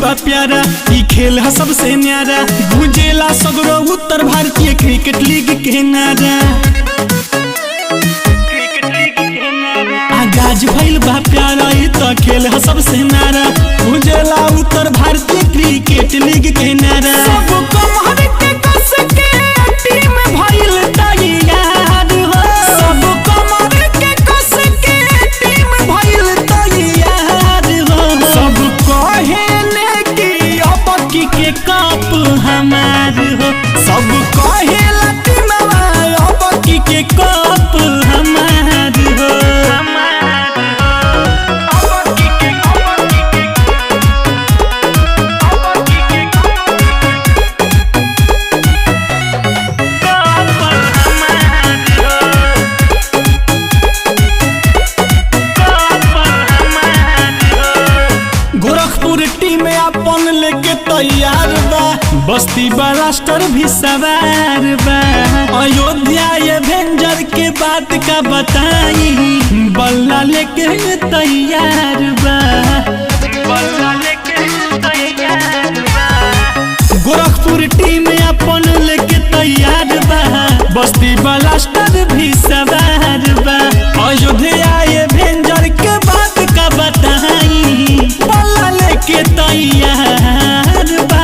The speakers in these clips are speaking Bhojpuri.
बा प्यारा, ई खेल है सबसे न्यारा, गुंजेला सगरो उत्तर भारतीय क्रिकेट लीग के नारा। आगाज भइल बा प्यारा, ई तो खेल है सबसे न्यारा, गुंजेला उत्तर भारतीय क्रिकेट लीग के नारा। सबको मार के कस के टीम भइल तैयार हो, सबको मार के कस के टीम भइल तैयार हो। सब कहेले कि अब के कप हमार हो, सब कहेला टीमवा अब के कप हमार हो। गोरखपुर टीम अपन लेके तैयार बा, बस्ती बलास्टर भी सवार बा। अयोध्या एवेंजर के बात का बताई, बल्ला लेके तैयार बा, बल्ला लेके तैयार बा। गोरखपुर टीम अपन लेके तैयार बा, बस्ती बलास्टर भी सवार बा। अयोध्या एवेंजर के बात का बताई, बल्ला लेके तैयार बा।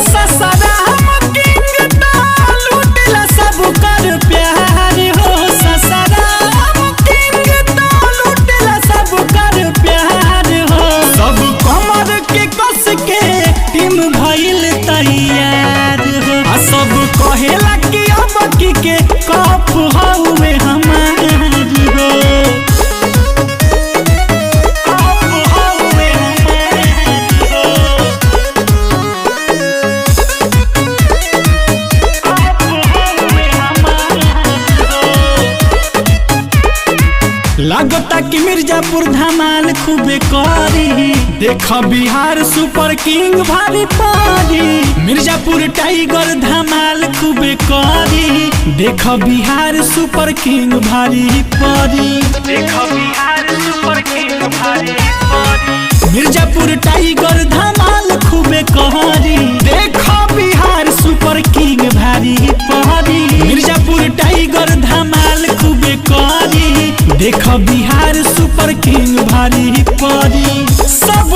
ससाराम किंग तो लूटला सब कर प्यार हो, ससाराम किंग तो लूटला सब कर प्यार हो। सब कमर के कस के टीम भइल तैयार हो, सब कहेला कि अब के कप हउए हमार हो। लागता कि मिर्जापुर धमाल खूबे करी, देख बिहार सुपर किंग भारी पड़ी। मिर्जापुर टाइगर धमाल खूबे करी, देख बिहार सुपर किंग भारी पड़ी, देख बिहार सुपर किंग भारी पड़ी। मिर्जापुर टाइगर धमाल खूबे करी, देख बिहार सुपर किंग भारी पड़ी। मिर्जापुर टाइगर धमाल खूबे करी, देख बिहार सुपर किंग भारी पड़ी। सब